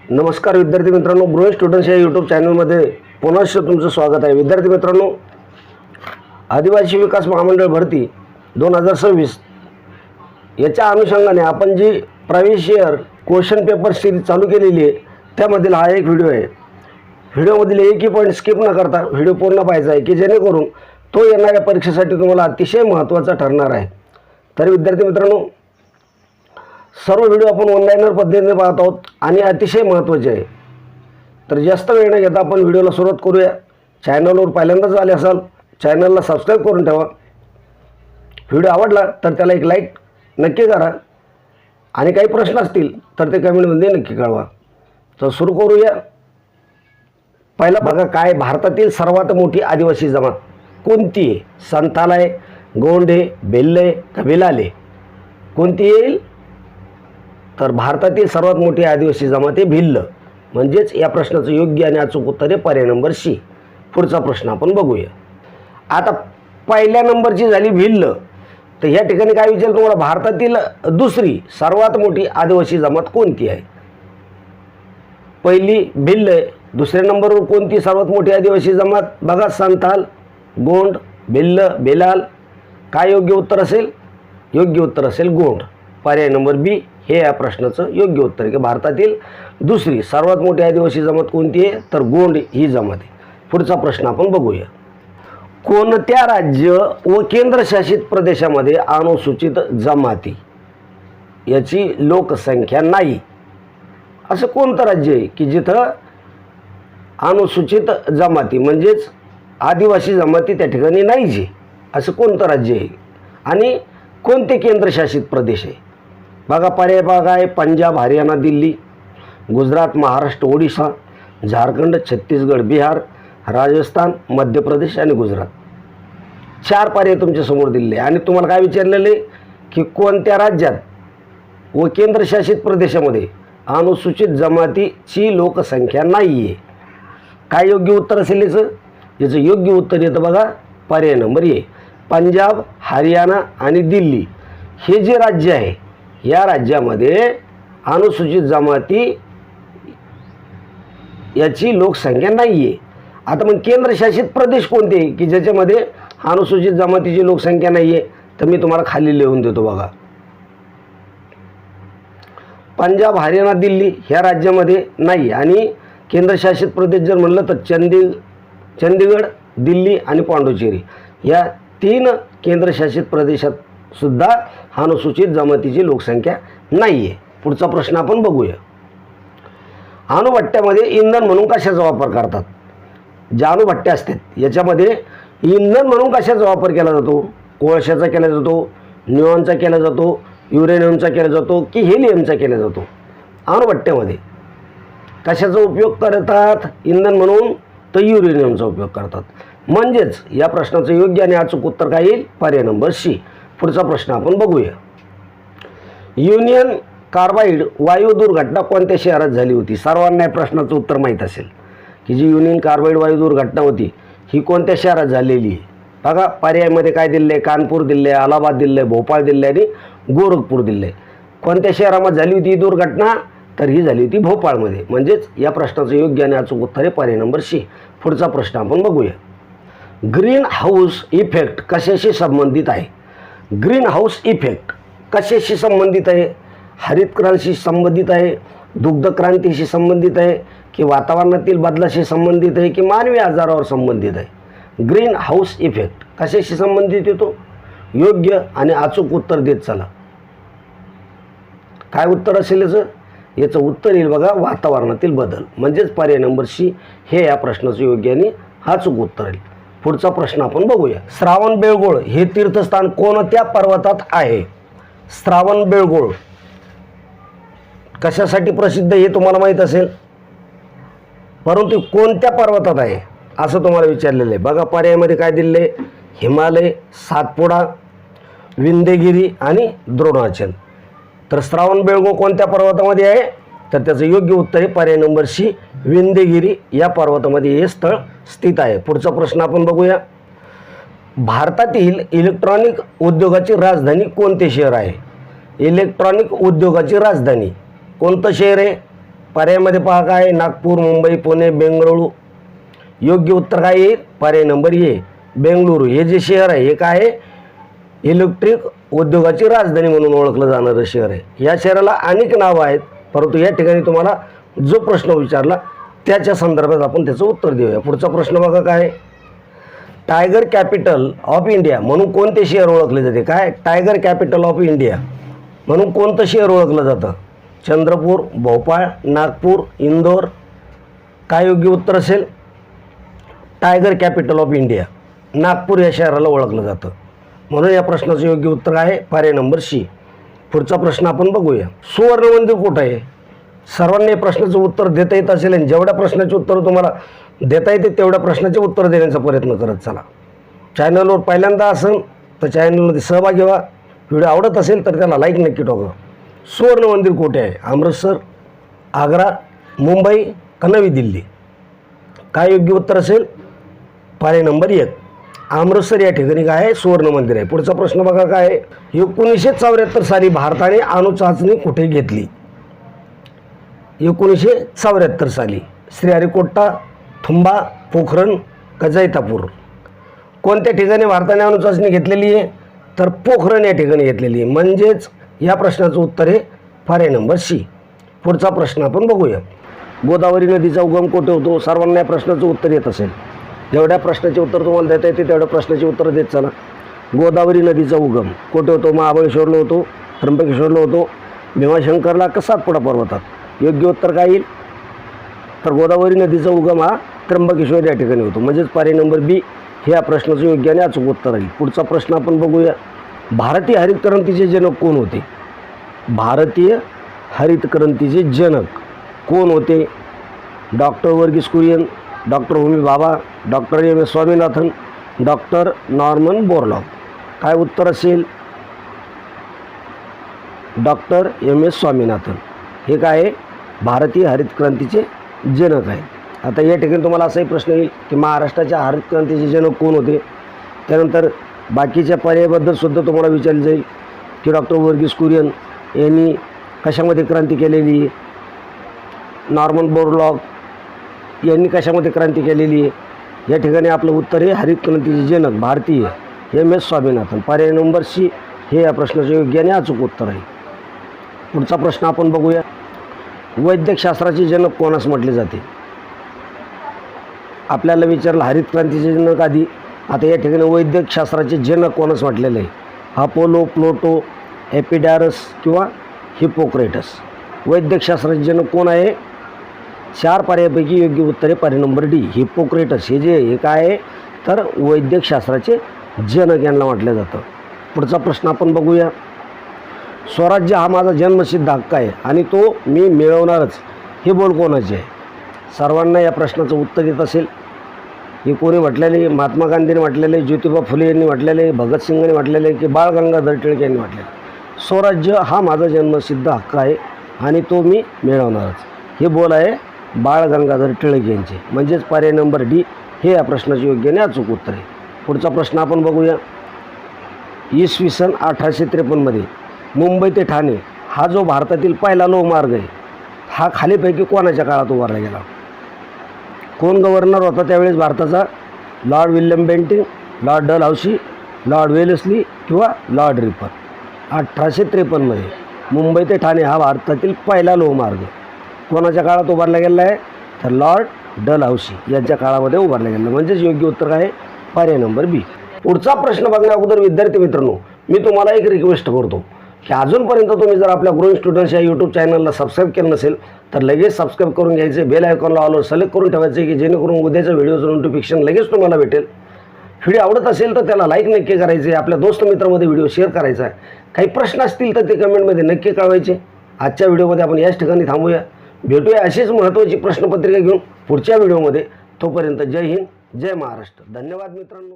नमस्कार विद्यार्थी मित्रांनो, ब्रोन स्टुडंट्स या यूट्यूब चॅनलमध्ये पुन्हा तुमचं स्वागत आहे. विद्यार्थी मित्रांनो, आदिवासी विकास महामंडळ भरती 2026 याच्या अनुषंगाने आपण जी private year question paper series चालू केलेली आहे त्यामधील हा एक व्हिडिओ आहे. व्हिडिओमधील एकही पॉईंट स्किप न करता व्हिडिओ पूर्ण पाहायचा आहे की जेणेकरून तो येणाऱ्या परीक्षेसाठी तुम्हाला अतिशय महत्त्वाचा ठरणार आहे. तर विद्यार्थी मित्रांनो, सर्व व्हिडिओ आपण ऑनलाईनवर पद्धतीने पाहत आहोत आणि अतिशय महत्त्वाचे आहे. तर जास्त वेळ न घेता आपण व्हिडिओला सुरुवात करूया. चॅनलवर पहिल्यांदाच आले असाल चॅनलला सबस्क्राईब करून ठेवा. व्हिडिओ आवडला तर त्याला एक लाईक नक्की करा आणि काही प्रश्न असतील तर ते कमेंटमध्ये नक्की कळवा. तर सुरू करूया. पहिला बघा, काय भारतातील सर्वात मोठी आदिवासी जमात कोणती आहे? संथाल आहे, गोंड आहे, भिल्ल आहे का भिलाल आहे? कोणती येईल? तर भारतातील सर्वात मोठी आदिवासी जमात आहे भिल्ल. म्हणजेच या प्रश्नाचं योग्य आणि अचूक उत्तर आहे पर्याय नंबर सी. पुढचा प्रश्न आपण बघूया. आता पहिल्या नंबरची झाली भिल्ल. तर या ठिकाणी काय विचारलं तुम्हाला? भारतातील दुसरी सर्वात मोठी आदिवासी जमात कोणती आहे? पहिली भिल्ल आहे. दुसऱ्या नंबरवर कोणती सर्वात मोठी आदिवासी जमात? बघा, संथाल, गोंड, भिल्ल, भिलाल. काय योग्य उत्तर असेल? योग्य उत्तर असेल गोंड. पर्याय नंबर बी हे या प्रश्नाचं योग्य उत्तर आहे की भारतातील दुसरी सर्वात मोठी आदिवासी जमात कोणती आहे? तर गोंड ही जमात आहे. पुढचा प्रश्न आपण बघूया. कोणत्या राज्य व केंद्रशासित प्रदेशामध्ये अनुसूचित जमाती याची लोकसंख्या नाही? असं कोणतं राज्य आहे की जिथं अनुसूचित जमाती म्हणजेच आदिवासी जमाती त्या ठिकाणी नाही जे? असं कोणतं राज्य आहे आणि कोणते केंद्रशासित प्रदेश आहे? बघा, पर्याय बघा आहे पंजाब, हरियाणा, दिल्ली, गुजरात, महाराष्ट्र, ओडिशा, झारखंड, छत्तीसगड, बिहार, राजस्थान, मध्य प्रदेश आणि गुजरात. 4 पर्याय तुमच्यासमोर दिलेले आणि तुम्हाला काय विचारलेले की कोणत्या राज्यात व केंद्रशासित प्रदेशामध्ये अनुसूचित जमातीची लोकसंख्या नाही आहे? काय योग्य उत्तर असेल याचं? याचं योग्य उत्तर येतं बघा पर्याय नंबर ए. पंजाब, हरियाणा आणि दिल्ली हे जे राज्य आहे या राज्यामध्ये अनुसूचित जमाती याची लोकसंख्या नाही आहे. आता मग केंद्रशासित प्रदेश कोणते की ज्याच्यामध्ये अनुसूचित जमातीची लोकसंख्या नाही आहे? तर मी तुम्हाला खाली लिहून देतो बघा. पंजाब, हरियाणा, दिल्ली ह्या राज्यामध्ये नाही आणि केंद्रशासित प्रदेश जर म्हणलं तर चंदीगड, दिल्ली आणि पांडुचेरी या 3 केंद्रशासित प्रदेशात सुद्धा अनुसूचित जमातीची लोकसंख्या नाही आहे. पुढचा प्रश्न आपण बघूया. अणुभट्ट्यामध्ये इंधन म्हणून कशाचा वापर करतात? ज्या अणुभट्ट्या असतात याच्यामध्ये इंधन म्हणून कशाचा वापर केला जातो? कोळशाचा केला जातो, निऑनचा केला जातो, युरेनियमचा केला जातो की हेलियमचा केला जातो? अणुभट्ट्यामध्ये कशाचा उपयोग करतात इंधन म्हणून? तर युरेनियमचा उपयोग करतात. म्हणजेच या प्रश्नाचं योग्य आणि अचूक उत्तर काय येईल? पर्याय नंबर सी. पुढचा प्रश्न आपण बघूया. युनियन कार्बाइड वायू दुर्घटना कोणत्या शहरात झाली होती? सर्वांना या प्रश्नाचं उत्तर माहीत असेल की जी युनियन कार्बाइड वायू दुर्घटना होती ही कोणत्या शहरात झालेली आहे? बघा, पर्यायामध्ये काय दिलं आहे? कानपूर दिलं आहे, अलाहाबाद दिलं आहे, भोपाळ दिलं आहे आणि गोरखपूर दिलं आहे. कोणत्या शहरामध्ये झाली होती ही दुर्घटना? तर ही झाली होती भोपाळमध्ये. म्हणजेच या प्रश्नाचं योग्य आणि अचूक उत्तर आहे पर्याय नंबर सी. पुढचा प्रश्न आपण बघूया. ग्रीन हाऊस इफेक्ट कशाशी संबंधित आहे? ग्रीन हाऊस इफेक्ट कशाशी संबंधित आहे? हरित क्रांतीशी संबंधित आहे, दुग्ध क्रांतीशी संबंधित आहे की वातावरणातील बदलाशी संबंधित आहे की मानवी आजारावर संबंधित आहे? ग्रीन हाऊस इफेक्ट कशाशी संबंधित येतो? योग्य आणि अचूक उत्तर देत चला. काय उत्तर असेल याचं? याचं उत्तर येईल बघा वातावरणातील बदल. म्हणजेच पर्याय नंबर सी हे या प्रश्नाचं योग्य आणि अचूक उत्तर आहे. पुढचा प्रश्न आपण बघूया. श्रावणबेळगोळ हे तीर्थस्थान कोणत्या पर्वतात आहे? श्रावणबेळगोळ कशासाठी प्रसिद्ध हे तुम्हाला माहीत असेल, परंतु कोणत्या पर्वतात आहे असं तुम्हाला विचारलेलं आहे. बघा, पर्यायामध्ये काय दिले? हिमालय, सातपुडा, विंध्यगिरी आणि द्रोणाचल. तर श्रावणबेळगोळ कोणत्या पर्वतामध्ये आहे? तर त्याचं योग्य उत्तर आहे पर्याय नंबर सी, विंध्यगिरी या पर्वतामध्ये हे स्थळ स्थित आहे. पुढचा प्रश्न आपण बघूया. भारतातील इलेक्ट्रॉनिक उद्योगाची राजधानी कोणते शहर आहे? इलेक्ट्रॉनिक उद्योगाची राजधानी कोणतं शहर आहे? पर्यायामध्ये पहा काय, नागपूर, मुंबई, पुणे, बेंगळुरू. योग्य उत्तर काय येईल, पर्याय नंबर ए बेंगळुरू. हे जे शहर आहे हे काय आहे, इलेक्ट्रिक उद्योगाची राजधानी म्हणून ओळखलं जाणारं शहर आहे. या शहराला अनेक नावं आहेत, परंतु या ठिकाणी तुम्हाला जो प्रश्न विचारला त्याच्या संदर्भात आपण त्याचं उत्तर देऊया. पुढचा प्रश्न बघा काय, टायगर कॅपिटल ऑफ इंडिया म्हणून कोणते शहर ओळखले जाते. काय, टायगर कॅपिटल ऑफ इंडिया म्हणून कोणतं शहर ओळखलं जातं. चंद्रपूर, भोपाळ, नागपूर, इंदोर. काय योग्य उत्तर असेल, tiger capital of India Nagpur या शहराला ओळखलं जातं. म्हणून या प्रश्नाचं योग्य उत्तर आहे पर्याय नंबर सी. पुढचा प्रश्न आपण बघूया, सुवर्ण मंदिर कुठं आहे. सर्वांनी या प्रश्नाचं उत्तर देता येत असेल आणि जेवढ्या प्रश्नाचे उत्तर तुम्हाला देता येते तेवढ्या प्रश्नाचे उत्तर देण्याचा प्रयत्न करत चला. चॅनलवर पहिल्यांदा असेल तर चॅनलमध्ये सहभागी व्हा. व्हिडिओ आवडत असेल तर त्याला लाईक नक्की ठोका. सुवर्ण मंदिर कुठे आहे, अमृतसर, आग्रा, मुंबई का नवी दिल्ली. काय योग्य उत्तर असेल, पर्याय नंबर 1 अमृतसर या ठिकाणी काय आहे, सुवर्ण मंदिर आहे. पुढचा प्रश्न बघा काय आहे, 1974 साली भारताने अणुचाचणी कुठे घेतली. 1974 साली श्रीहरिकोटा, थुंबा, पोखरण का जैतापूर. कोणत्या ठिकाणी भारताने अणुचाचणी घेतलेली आहे, तर पोखरण या ठिकाणी घेतलेली आहे. म्हणजेच या प्रश्नाचं उत्तर आहे पर्याय नंबर सी. पुढचा प्रश्न आपण बघूया, गोदावरी नदीचा उगम कुठे होतो. सर्वांना या प्रश्नाचं उत्तर येत असेल, जेवढ्या प्रश्नाचे उत्तर तुम्हाला देता येते तेवढ्या प्रश्नाचे उत्तर देत चला. गोदावरी नदीचा उगम कुठे होतो, महाबळेश्वरला होतो, त्र्यंबकेश्वरला होतो, भीमाशंकरला का सातपुडा पर्वतात. योग्य उत्तर काय येईल, तर गोदावरी नदीचा उगम हा त्र्यंबकेश्वर या ठिकाणी होतो. म्हणजेच पर्याय नंबर बी हे या प्रश्नाचं योग्य आणि अचूक उत्तर आहे. पुढचा प्रश्न आपण बघूया, भारतीय हरित क्रांतीचे जनक कोण होते. भारतीय हरित क्रांतीचे जनक कोण होते. Doctor Verghese Kurien, doctor Homi Bhabha, doctor M S Swaminathan, doctor Norman Borlaug. काय उत्तर असेल, डॉक्टर एम एस स्वामीनाथन हे काय आहे, भारतीय हरित क्रांतीचे जनक आहे. आता या ठिकाणी तुम्हाला असाही प्रश्न येईल की महाराष्ट्राच्या हरित क्रांतीचे जनक कोण होते. त्यानंतर बाकीच्या पर्यायाबद्दल सुद्धा तुम्हाला विचारले जाईल की डॉक्टर वर्गीस कुरियन यांनी कशामध्ये क्रांती केलेली आहे, नॉर्मन बोरलॉग यांनी कशामध्ये क्रांती केलेली आहे. या ठिकाणी आपलं उत्तर आहे हरित क्रांतीचे जनक भारतीय एम एस स्वामीनाथन. पर्याय नंबर सी हे या प्रश्नाचे योग्य आणि अचूक उत्तर आहे. पुढचा प्रश्न आपण बघूया, वैद्यकशास्त्राचे जनक कोणास म्हटले जाते. आपल्याला विचारलं हरित क्रांतीचे जनक आधी, आता या ठिकाणी वैद्यकशास्त्राचे जनक कोणास म्हटलेले आहे. अपोलो, प्लूटो, एपिडॅरस किंवा हिप्पोक्रेटस. वैद्यकशास्त्राचे जनक कोण आहे. 4 पर्यायापैकी योग्य उत्तर आहे पर्याय नंबर डी हिप्पोक्रेटस. हे जे हे काय आहे, तर वैद्यकशास्त्राचे जनक यांना म्हटलं जातं. पुढचा प्रश्न आपण बघूया, स्वराज्य हा माझा जन्मसिद्ध हक्क आहे आणि तो मी मिळवणारच हे बोल कोणाचे आहे. सर्वांना या प्रश्नाचं उत्तर येत असेल. हे कोणी म्हटलेले, महात्मा गांधींनी म्हटलेले, ज्योतिबा फुले यांनी म्हटलेले, भगतसिंगांनी म्हटलेले की बाळ गंगाधर टिळके यांनी म्हटलेले. स्वराज्य हा माझा जन्मसिद्ध हक्क आहे आणि तो मी मिळवणारच हे बोल आहे बाळ गंगाधर टिळके यांचे. म्हणजेच पर्याय नंबर डी हे या प्रश्नाचे योग्य आणि अचूक उत्तर आहे. पुढचा प्रश्न आपण बघूया, इसवी सन 1853 मुंबई ते ठाणे हा जो भारतातील पहिला लोहमार्ग आहे हा खालीपैकी कोणाच्या काळात उभारला गेला. कोण गव्हर्नर होता त्यावेळेस भारताचा. Lord William Bentinck, lord Dalhousie, lord Wellesley किंवा लॉर्ड रिपर. 1853 मुंबई ते ठाणे हा भारतातील पहिला लोहमार्ग कोणाच्या काळात उभारला गेला आहे, तर लॉर्ड डलहौसी यांच्या काळामध्ये उभारला गेला. म्हणजेच योग्य उत्तर आहे पर्याय नंबर बी. पुढचा प्रश्न बघण्या अगोदर विद्यार्थी मित्रांनो, मी तुम्हाला एक रिक्वेस्ट करतो की अजूनपर्यंत तुम्ही जर आपल्या ग्रोइंग स्टुडंट्स या यूट्यूब चॅनलला सबस्क्राईब केलं नसेल तर लगेच सबस्क्राईब करून घ्यायचे. बेल आयकॉनला ऑलवर सिलेक्ट करून ठेवायचे की जेणेकरून उद्याच्या व्हिडिओचं नोटिफिकेशन लगेच तुम्हाला भेटेल. व्हिडिओ आवडत असेल तर त्याला लाईक नक्की करायचे, आपल्या दोस्त मित्रामध्ये व्हिडिओ शेअर करायचा आहे. काही प्रश्न असतील तर ते कमेंटमध्ये नक्की कळवायचे. आजच्या व्हिडिओमध्ये आपण याच ठिकाणी थांबूया. भेटूया अशीच महत्त्वाची प्रश्नपत्रिका घेऊन पुढच्या व्हिडिओमध्ये. तोपर्यंत जय हिंद, जय महाराष्ट्र. धन्यवाद मित्रांनो.